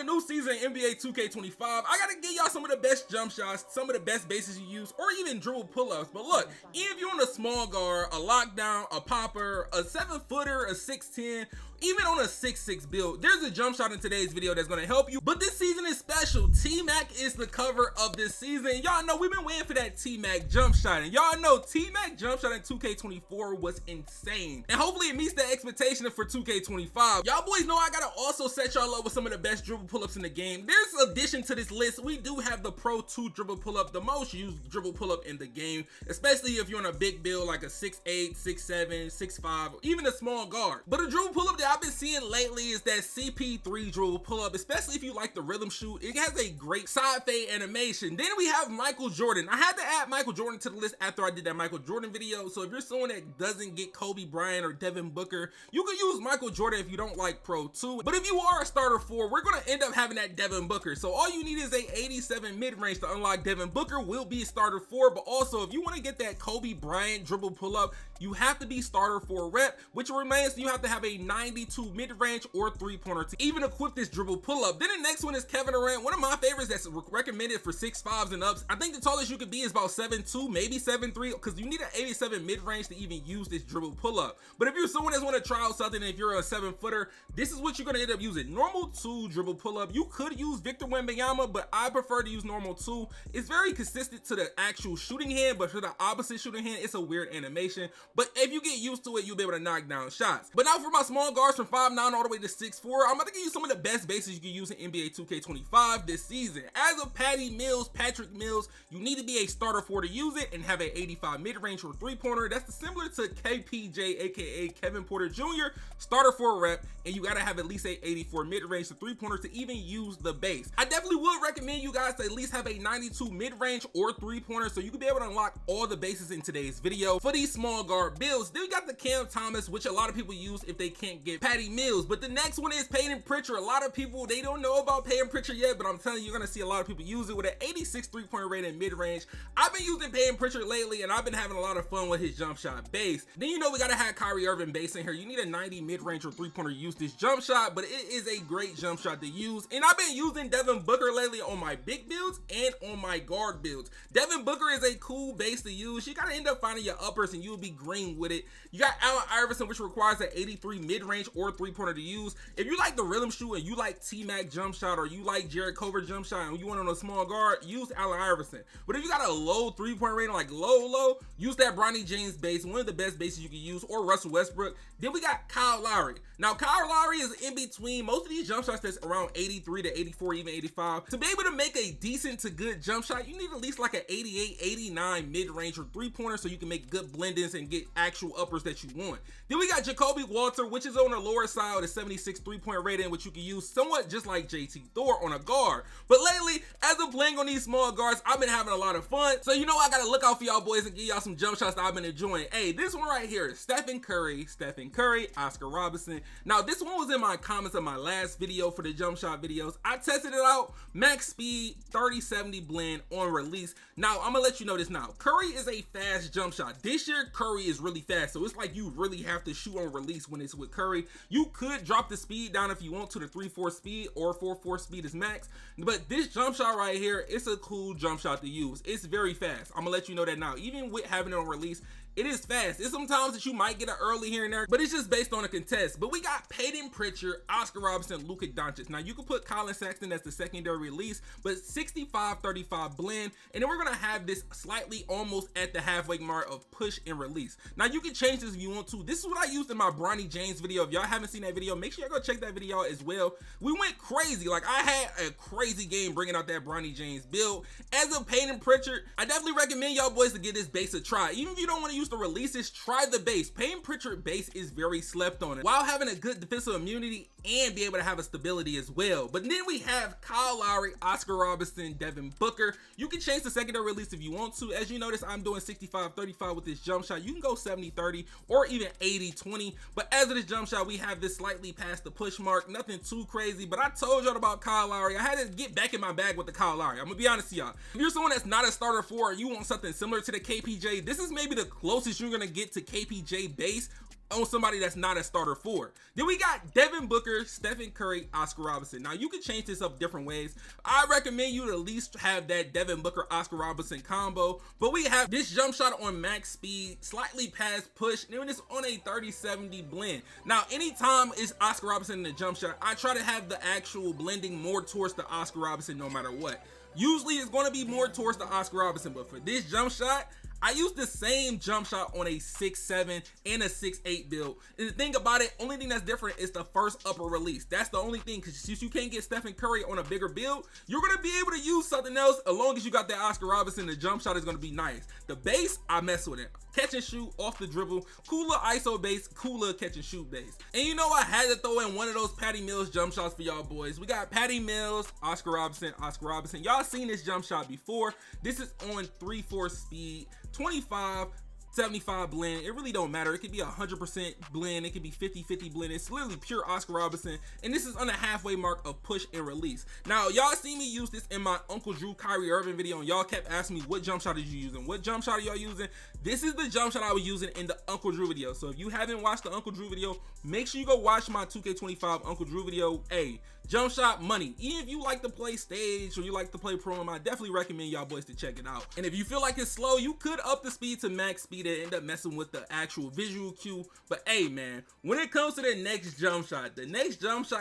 the new season of NBA 2K25, I gotta give y'all some of the best jump shots, some of the best bases you use, or even dribble pull-ups. But look, even if you're on a small guard, a lockdown, a popper, a 7-footer, a 6'10", even on a 6'6" build, there's a jump shot in today's video that's gonna help you. But this season is special. T-Mac is the cover of this season. Y'all know we've been waiting for that T-Mac jump shot, and y'all know T-Mac jump shot in 2K24 was insane, and hopefully it meets the expectation for 2K25. Y'all boys know I gotta also set y'all up with some of the best dribble pull-ups in the game. There's addition to this list, we do have the Pro 2 dribble pull-up, the most used dribble pull-up in the game, especially if you're on a big build like a 6'8", 6'7", 6'5", or even a small guard. But a dribble pull-up that I've been seeing lately is that CP3 dribble pull-up, especially if you like the rhythm shoot. It has a great side fade animation. Then we have Michael Jordan. I had to add Michael Jordan to the list after I did that Michael Jordan video, so if you're someone that doesn't get Kobe Bryant or Devin Booker, you can use Michael Jordan if you don't like Pro 2. But if you are a starter 4, we're gonna end up having that Devin Booker, so all you need is a 87 mid-range to unlock Devin Booker. Will be starter 4, but also if you want to get that Kobe Bryant dribble pull-up, you have to be starter 4 rep, which remains you have to have a 92 mid-range or 3-pointer to even equip this dribble pull-up. Then the next one is Kevin Durant, one of my favorites that's recommended for 6'5s and ups. I think the tallest you could be is about 7'2", maybe 7'3", because you need an 87 mid-range to even use this dribble pull-up. But if you're someone that's want to try out something, if you're a 7-footer, this is what you're going to end up using. Normal 2 dribble pull-up. You could use Victor Wembanyama, but I prefer to use normal 2. It's very consistent to the actual shooting hand, but for the opposite shooting hand, it's a weird animation. But if you get used to it, you'll be able to knock down shots. But now for my small guards from 5'9" all the way to 6'4", I'm about to give you some of the best bases you can use in NBA 2K25 this season. As of Patrick Mills, you need to be a starter 4 to use it and have an 85 mid-range or 3-pointer. That's similar to KPJ, aka Kevin Porter Jr., starter 4 rep, and you gotta have at least a 84 mid-range to 3-pointer to even use the base. I definitely would recommend you guys to at least have a 92 mid-range or 3-pointer so you can be able to unlock all the bases in today's video for these small guard builds. Then we got the Cam Thomas, which a lot of people use if they can't get Patty Mills. But the next one is Peyton Pritchard. A lot of people, they don't know about Peyton Pritchard yet, but I'm telling you, you're gonna see a lot of people use it with an 86 3-point rate in mid-range. I've been using Peyton Pritchard lately, and I've been having a lot of fun with his jump shot base. Then you know we gotta have Kyrie Irving base in here. You need a 90 mid-range or 3-pointer to use this jump shot, but it is a great jump shot to use. And I've been using Devin Booker lately on my big builds and on my guard builds. Devin Booker is a cool base to use. You gotta end up finding your uppers and you'll be green with it. You got Allen Iverson, which requires an 83 mid-range or 3-pointer to use. If you like the rhythm shoot and you like T-Mac jump shot, or you like Jared Culver jump shot and you want on a small guard, use Allen Iverson. But if you got a low 3-point rating, like low, use that Bronny James base, one of the best bases you can use, or Russell Westbrook. Then we got Kyle Lowry. Now Kyle Lowry is in between most of these jump shots that's around 83 to 84, even 85. To be able to make a decent to good jump shot, you need at least like an 88, 89 mid-range or 3-pointer so you can make good blend-ins and get actual uppers that you want. Then we got Jacoby Walter, which is on the lower side with a 76 3-point rating, which you can use somewhat just like JT Thor on a guard. But lately, as I'm playing on these small guards, I've been having a lot of fun. So you know I gotta look out for y'all boys and give y'all some jump shots that I've been enjoying. Hey, this one right here, Stephen Curry, Oscar Robertson. Now this one was in my comments of my last video for the jump shot videos. I tested it out, max speed, 30-70 blend on release. Now I'm gonna let you know this now. Curry is a fast jump shot. This year Curry is really fast, so it's like you really have to shoot on release when it's with Curry. You could drop the speed down if you want to the 3-4 speed, or 4-4 speed is max. But this jump shot right here, it's a cool jump shot to use. It's very fast. I'm gonna let you know that now. Even with having it on release, it is fast. It's sometimes that you might get it early here and there, but it's just based on a contest. But we got Peyton Pritchard, Oscar Robertson, Luka Doncic. Now you can put Colin Sexton as the secondary release, but 65-35 blend. And then we're gonna have this slightly almost at the halfway mark of push and release. Now you can change this if you want to. This is what I used in my Bronny James video. If y'all haven't seen that video, make sure y'all go check that video out as well. We went crazy. Like I had a crazy game bringing out that Bronny James build. As of Peyton Pritchard, I definitely recommend y'all boys to give this base a try. Even if you don't want to use the releases, try the base. Peyton Pritchard base is very slept on it, while having a good defensive immunity and be able to have a stability as well. But then we have Kyle Lowry, Oscar Robertson, Devin Booker. You can change the secondary release if you want to. As you notice, I'm doing 65-35 with this jump shot. You can go 70-30 or even 80-20. But as of this jump shot, we have this slightly past the push mark. Nothing too crazy, but I told y'all about Kyle Lowry. I had to get back in my bag with the Kyle Lowry. I'm gonna be honest with y'all. If you're someone that's not a starter 4, or you want something similar to the KPJ, this is maybe the closest you're gonna get to KPJ base on somebody that's not a starter 4. Then we got Devin Booker, Stephen Curry, Oscar Robertson. Now you can change this up different ways. I recommend you to at least have that Devin Booker, Oscar Robertson combo, but we have this jump shot on max speed, slightly past push, and then it's on a 30-70 blend. Now anytime it's Oscar Robertson in the jump shot, I try to have the actual blending more towards the Oscar Robertson no matter what. Usually it's going to be more towards the Oscar Robertson, but for this jump shot, I use the same jump shot on a 6'7" and a 6'8" build. And the thing about it, only thing that's different is the first upper release. That's the only thing, because since you can't get Stephen Curry on a bigger build, you're going to be able to use something else. As long as you got that Oscar Robertson, the jump shot is going to be nice. The base, I mess with it. Catch and shoot off the dribble, cooler ISO base, cooler catch and shoot base. And you know, I had to throw in one of those Patty Mills jump shots for y'all boys. We got Patty Mills, Oscar Robertson, Oscar Robertson. Y'all seen this jump shot before. This is on 3/4 speed, 25-75 blend. It really don't matter. It could be 100% blend. It could be 50-50 blend. It's literally pure Oscar Robertson. And this is on the halfway mark of push and release. Now, y'all see me use this in my Uncle Drew Kyrie Irving video, and y'all kept asking me, what jump shot are you using? What jump shot are y'all using? This is the jump shot I was using in the Uncle Drew video. So if you haven't watched the Uncle Drew video, make sure you go watch my 2K25 Uncle Drew video. Hey, jump shot money. Even if you like to play stage or you like to play pro, I definitely recommend y'all boys to check it out. And if you feel like it's slow, you could up the speed to max speed and end up messing with the actual visual cue. But hey man, when it comes to the next jump shot,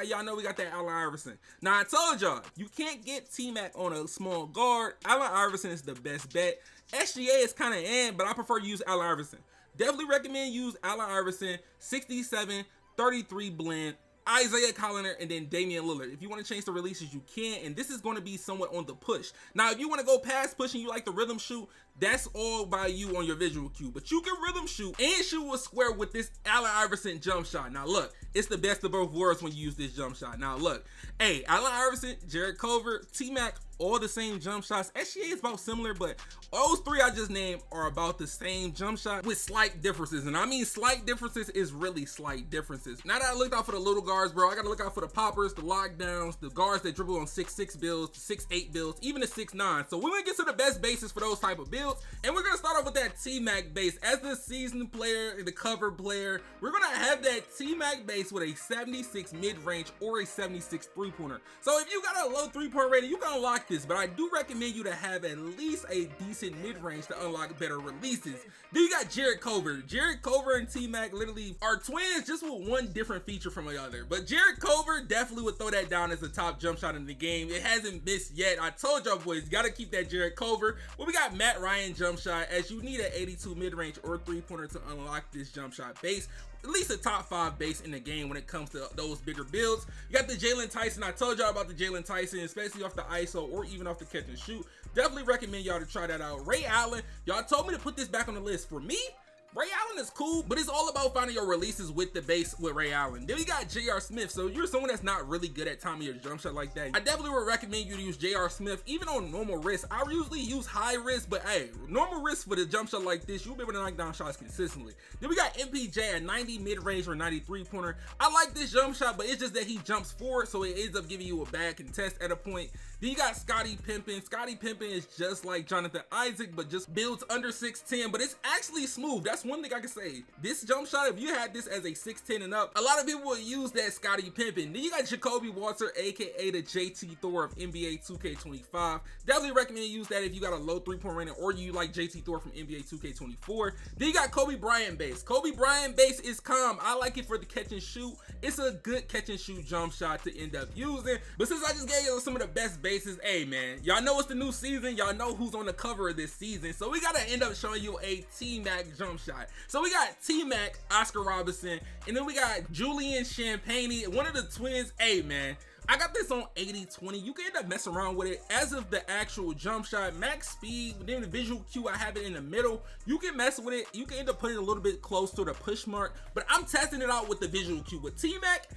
y'all know we got that Allen Iverson. Now I told y'all, you can't get T-Mac on a small guard. Allen Iverson is the best bet. SGA is kind of in, but I prefer to use Allen Iverson. Definitely recommend use Allen Iverson, 67-33 blend, Isaiah Colliner, and then Damian Lillard. If you want to change the releases, you can, and this is going to be somewhat on the push. Now, if you want to go past push and you like the rhythm shoot, that's all by you on your visual cue. But you can rhythm shoot and shoot a square with this Allen Iverson jump shot. Now look, it's the best of both worlds when you use this jump shot. Now look, hey, Allen Iverson, Jared Culver, T-Mac, all the same jump shots. SGA is about similar, but those three I just named are about the same jump shot with slight differences. And I mean slight differences is really slight differences. Now that I looked out for the little guards, bro, I gotta look out for the poppers, the lockdowns, the guards that dribble on 6'6" builds, 6'8" builds, even the 6'9". So we're gonna get to the best bases for those type of builds. And we're gonna start off with that T-Mac base. As the seasoned player, the cover player, we're gonna have that T-Mac base with a 76 mid-range or a 76 three-pointer. So if you got a low three-point rating, you can unlock this, but I do recommend you to have at least a decent mid-range to unlock better releases. Then you got Jared Culver. Jared Culver and T-Mac literally are twins, just with one different feature from the other. But Jared Culver definitely would throw that down as the top jump shot in the game. It hasn't missed yet. I told y'all boys, gotta keep that Jared Culver. Well, we got Matt Ryan jump shot, as you need an 82 mid-range or three-pointer to unlock this jump shot base. At least a top 5 base in the game when it comes to those bigger builds. You got the Jalen Tyson. I told y'all about the Jalen Tyson, especially off the ISO or even off the catch and shoot. Definitely recommend y'all to try that out. Ray Allen, y'all told me to put this back on the list. For me, Ray Allen is cool, but it's all about finding your releases with the base with Ray Allen. Then we got J.R. Smith. So you're someone that's not really good at timing your jump shot like that, I definitely would recommend you to use J.R. Smith, even on normal risk. I usually use high risk, but hey, normal risk for the jump shot like this, you'll be able to knock down shots consistently. Then we got MPJ at 90 mid-range or 93 pointer. I like this jump shot, but it's just that he jumps forward, so it ends up giving you a bad contest at a point. Then you got Scottie Pippen. Scottie Pippen is just like Jonathan Isaac, but just builds under 6'10", but it's actually smooth. That's one thing I can say. This jump shot, if you had this as a 6'10" and up, a lot of people will use that Scottie Pippen. Then you got Jacoby Walter, aka the JT Thor of NBA 2K25. Definitely recommend you use that if you got a low three-point rating or you like JT Thor from NBA 2K24. Then you got Kobe Bryant base. Kobe Bryant base is calm. I like it for the catch and shoot. It's a good catch and shoot jump shot to end up using. But since I just gave you some of the best bases, hey man, y'all know it's the new season. Y'all know who's on the cover of this season. So we gotta end up showing you a T-Mac jump shot. So we got T-Mac, Oscar Robertson, and then we got Julian Champagnie, one of the twins. Hey man, I got this on 80-20. You can end up messing around with it. As of the actual jump shot, max speed, then the visual cue, I have it in the middle. You can mess with it. You can end up putting it a little bit close to the push mark, but I'm testing it out with the visual cue. With T-Mac,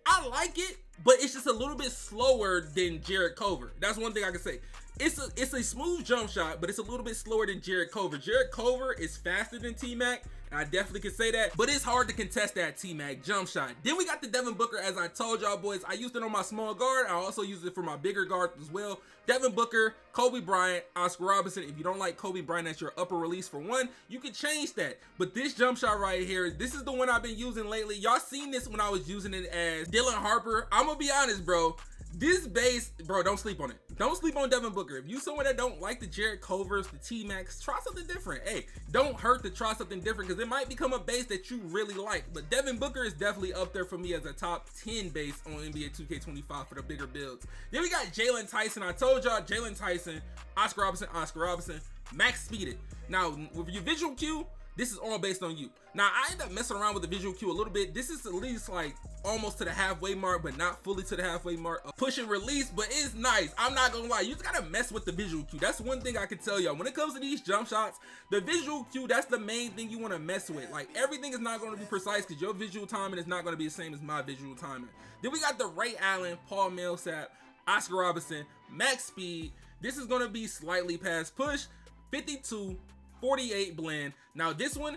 I like it, but it's just a little bit slower than Jared Culver. That's one thing I can say. It's a smooth jump shot, but it's a little bit slower than Jared Culver. Jared Culver is faster than T-Mac. I definitely can say that, but it's hard to contest that T-Mac jump shot. Then we got the Devin Booker, as I told y'all boys. I used it on my small guard. I also use it for my bigger guard as well. Devin Booker, Kobe Bryant, Oscar Robertson. If you don't like Kobe Bryant as your upper release for one, you can change that. But this jump shot right here, this is the one I've been using lately. Y'all seen this when I was using it as Dylan Harper. I'm gonna be honest, bro. This base, bro, don't sleep on it. Don't sleep on Devin Booker. If you someone that don't like the Jared Covers, the T-Max, try something different. Hey, don't hurt to try something different because it might become a base that you really like. But Devin Booker is definitely up there for me as a top 10 base on NBA 2K25 for the bigger builds. Then we got Jalen Tyson. I told y'all Jalen Tyson, Oscar Robertson, max speed it. Now, with your visual cue, this is all based on you. Now, I end up messing around with the visual cue a little bit. This is at least like almost to the halfway mark, but not fully to the halfway mark. A push and release, but it's nice. I'm not gonna lie. You just gotta mess with the visual cue. That's one thing I can tell y'all. When it comes to these jump shots, the visual cue, that's the main thing you wanna mess with. Like, everything is not gonna be precise because your visual timing is not gonna be the same as my visual timing. Then we got the Ray Allen, Paul Millsap, Oscar Robertson, max speed. This is gonna be slightly past push, 52-48 blend. Now this one,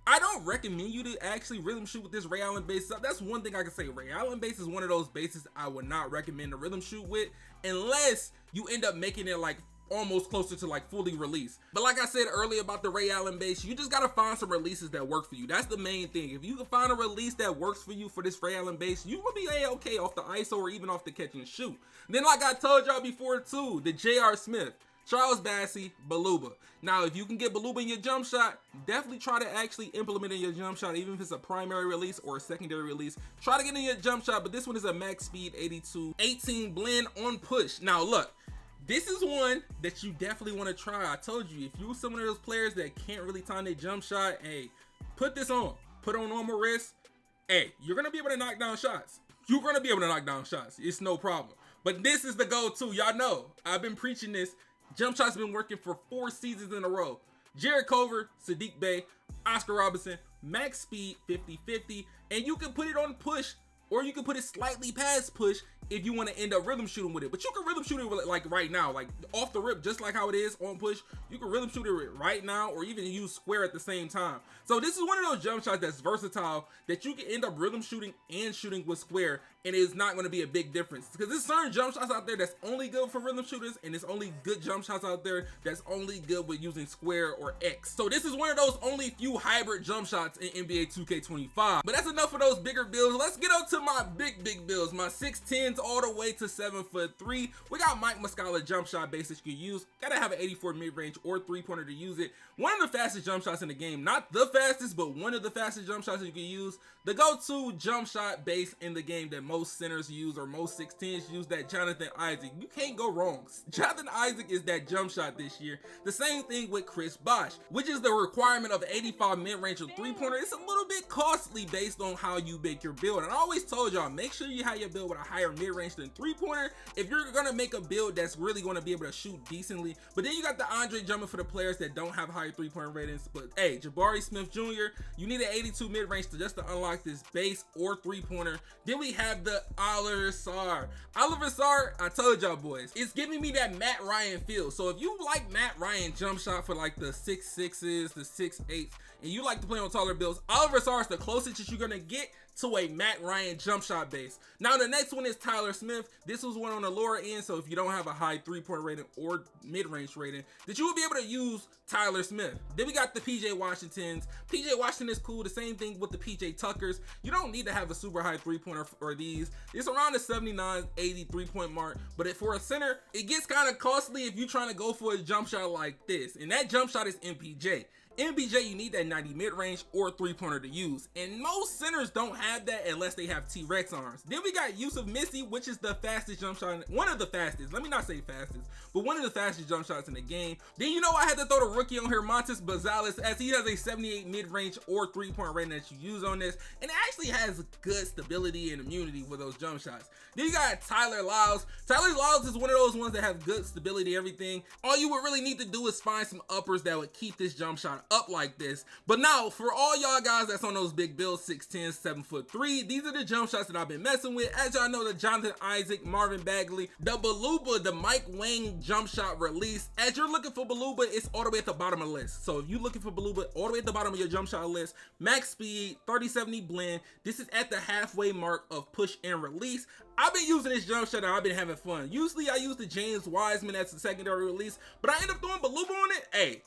I don't recommend you to actually rhythm shoot with this Ray Allen base. That's one thing I can say. Ray Allen base is one of those bases I would not recommend to rhythm shoot with unless you end up making it like almost closer to like fully released. But like I said earlier about the Ray Allen base, you just gotta find some releases that work for you. That's the main thing. If you can find a release that works for you for this Ray Allen base, you will be a-okay off the ISO or even off the catch and shoot. Then like I told y'all before too, the J.R. Smith, Charles Bassey, Baluba. Now, if you can get Baluba in your jump shot, definitely try to actually implement in your jump shot, even if it's a primary release or a secondary release. Try to get in your jump shot, but this one is a max speed 82-18 blend on push. Now, look, this is one that you definitely want to try. I told you, if you're some of those players that can't really time their jump shot, hey, put this on. Put on normal wrist. Hey, you're going to be able to knock down shots. You're going to be able to knock down shots. It's no problem. But this is the go-to. Y'all know, I've been preaching this. Jump shots been working for 4 seasons in a row. Jared Cover, Sadiq Bey, Oscar Robertson, max speed 50-50, and you can put it on push or you can put it slightly past push if you want to end up rhythm shooting with it. But you can rhythm shoot it with, like right now, like off the rip, just like how it is on push. You can rhythm shoot it right now or even use square at the same time. So this is one of those jump shots that's versatile that you can end up rhythm shooting and shooting with square, and it's not going to be a big difference because there's certain jump shots out there that's only good for rhythm shooters, and there's only good jump shots out there that's only good with using square or X. So this is one of those only few hybrid jump shots in NBA 2K25. But that's enough of those bigger builds. Let's get up to my big builds, my 6'10s all the way to 7'3". We got Mike Muscala jump shot base that you can use. Gotta have an 84 mid-range or 3-pointer to use it. One of the fastest jump shots in the game, not the fastest, but one of the fastest jump shots that you can use. The go-to jump shot base in the game that most centers use or most 6'10s use, that Jonathan Isaac. You can't go wrong. Jonathan Isaac is that jump shot this year. The same thing with Chris Bosh, which is the requirement of 85 mid-range or 3-pointer. It's a little bit costly based on how you make your build. And I always told y'all, make sure you have your build with a higher mid-range than 3-pointer if you're gonna make a build that's really gonna be able to shoot decently. But then you got the Andre Drummond for the players that don't have higher 3-point ratings. But hey, Jabari Smith Jr., you need an 82 mid-range just to unlock this base or 3-pointer. Then we have the Oliver Sarr. Oliver Sarr, I told y'all boys, it's giving me that Matt Ryan feel. So if you like Matt Ryan jump shot for like the 6'6s, the 6'8s, and you like to play on taller builds, Oliver Sarr is the closest that you're gonna get to a Matt Ryan jump shot base. Now the next one is Tyler Smith. This was one on the lower end, so if you don't have a high 3-point rating or mid-range rating, that you will be able to use Tyler Smith. Then we got the PJ Washingtons. PJ Washington is cool. The same thing with the PJ Tuckers. You don't need to have a super high 3-pointer for these. It's around the 79, 80 3-point mark, but for a center, it gets kind of costly if you're trying to go for a jump shot like this, and that jump shot is MPJ. MPJ, you need that 90 mid-range or 3-pointer to use, and most centers don't have that unless they have T-Rex arms. Then we got Yusuf Missy, which is the fastest jump shot, one of the fastest, let me not say fastest, but one of the fastest jump shots in the game. Then you know I had to throw the rookie on here, Montes Gonzalez, as he has a 78 mid-range or 3-point rating that you use on this, and it actually has good stability and immunity for those jump shots. Then you got Tyler Lyles. Tyler Lyles is one of those ones that have good stability, everything. All you would really need to do is find some uppers that would keep this jump shot up like this. But now, for all y'all guys that's on those big builds, 6'10", 7'3", these are the jump shots that I've been messing with. As y'all know, the Jonathan Isaac, Marvin Bagley, the Beluba, the Mike Wang jump shot release. As you're looking for Beluba, it's all the way at the bottom of the list. So if you're looking for Beluba, all the way at the bottom of your jump shot list, max speed, 3070 blend. This is at the halfway mark of push and release. I've been using this jump shot and I've been having fun. Usually I use the James Wiseman as the secondary release, but I end up throwing Beluba on it. Hey,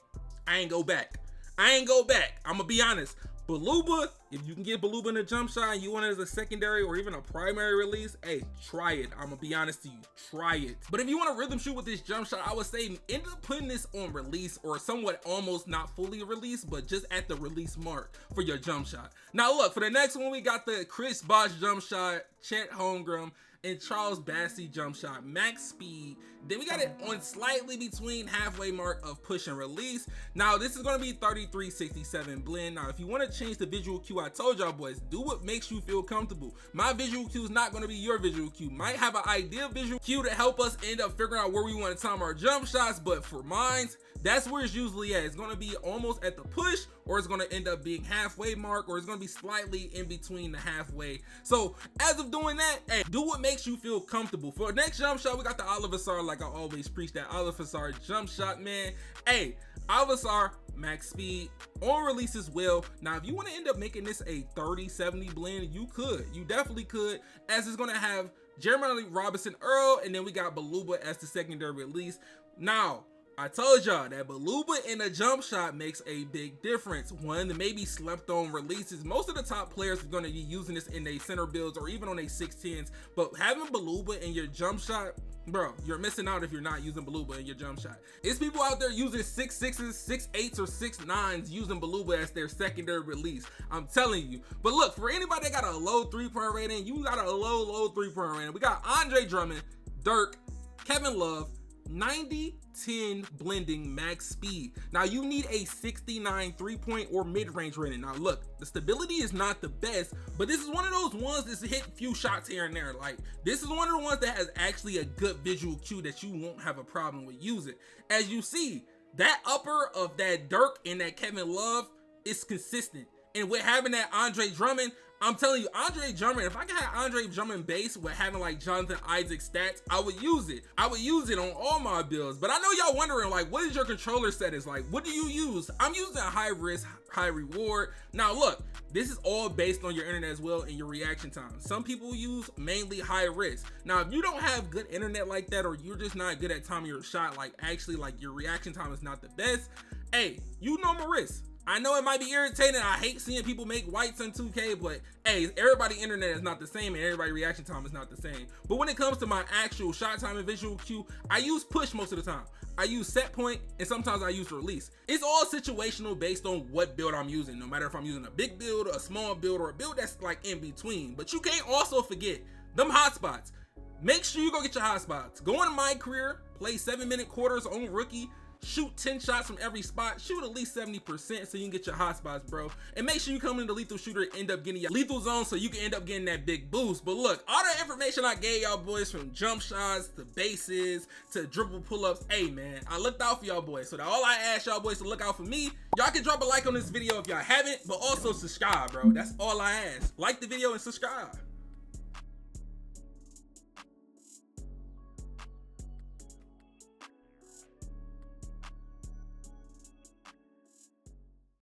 I ain't go back. I'm gonna be honest. Beluba, if you can get Beluba in a jump shot and you want it as a secondary or even a primary release, hey, try it. I'm gonna be honest to you, try it. But if you want to rhythm shoot with this jump shot, I would say end up putting this on release or somewhat almost not fully released, but just at the release mark for your jump shot. Now look, for the next one, we got the Chris Bosh jump shot, Chet Holmgren, and Charles Bassey jump shot, max speed. Then we got it on slightly between halfway mark of push and release. Now this is going to be 3367 blend. Now if you want to change the visual cue, I told y'all boys, do what makes you feel comfortable. My visual cue is not going to be your visual cue. Might have an ideal visual cue to help us end up figuring out where we want to time our jump shots, but for mine, that's where it's usually at. It's going to be almost at the push, or it's going to end up being halfway mark, or it's going to be slightly in between the halfway. So as of doing that, hey, do what makes you feel comfortable. For the next jump shot, we got the Oliver Sarr, like I always preach, that Oliver Sarr jump shot, man. Hey, Oliver Sarr, max speed, on release as well. Now, if you want to end up making this a 30-70 blend, you could. You definitely could, as it's going to have Jeremiah Robinson Earl, and then we got Beluba as the secondary release. Now, I told y'all that Beluba in a jump shot makes a big difference. One of the maybe slept on releases. Most of the top players are going to be using this in their center builds or even on their 6'10s, but having Beluba in your jump shot, bro, you're missing out if you're not using Beluba in your jump shot. It's people out there using 6'6s, 6'8s, or 6'9s using Beluba as their secondary release. I'm telling you. But look, for anybody that got a low 3-point rating, you got a low 3-point rating. We got Andre Drummond, Dirk, Kevin Love, 90-10 blending max speed. Now you need a 69 3-point or mid-range rating. Now look, the stability is not the best, but this is one of those ones that's hit a few shots here and there. Like, this is one of the ones that has actually a good visual cue that you won't have a problem with using. As you see, that upper of that Dirk and that Kevin Love is consistent. And with having that Andre Drummond, I'm telling you, Andre Drummond, if I could have Andre Drummond base with having like Jonathan Isaac stats, I would use it. I would use it on all my builds. But I know y'all wondering, like, what is your controller settings like? What do you use? I'm using high risk, high reward. Now look, this is all based on your internet as well and your reaction time. Some people use mainly high risk. Now, if you don't have good internet like that, or you're just not good at timing your shot, like actually like your reaction time is not the best, hey, you normal risk. I know it might be irritating. I hate seeing people make whites in 2K, but hey, everybody's internet is not the same and everybody's reaction time is not the same. But when it comes to my actual shot time and visual cue, I use push most of the time. I use set point, and sometimes I use release. It's all situational based on what build I'm using, no matter if I'm using a big build, a small build, or a build that's like in between. But you can't also forget them hotspots. Make sure you go get your hotspots. Go into My Career, play 7-minute quarters on rookie, shoot 10 shots from every spot, shoot at least 70% so you can get your hot spots, bro. And make sure you come into lethal shooter and end up getting your lethal zone so you can end up getting that big boost. But look, all the information I gave y'all boys, from jump shots to bases to dribble pull-ups, hey man, I looked out for y'all boys. So that all I ask y'all boys to look out for me. Y'all can drop a like on this video if y'all haven't, but also subscribe, bro. That's all I ask. Like the video and subscribe.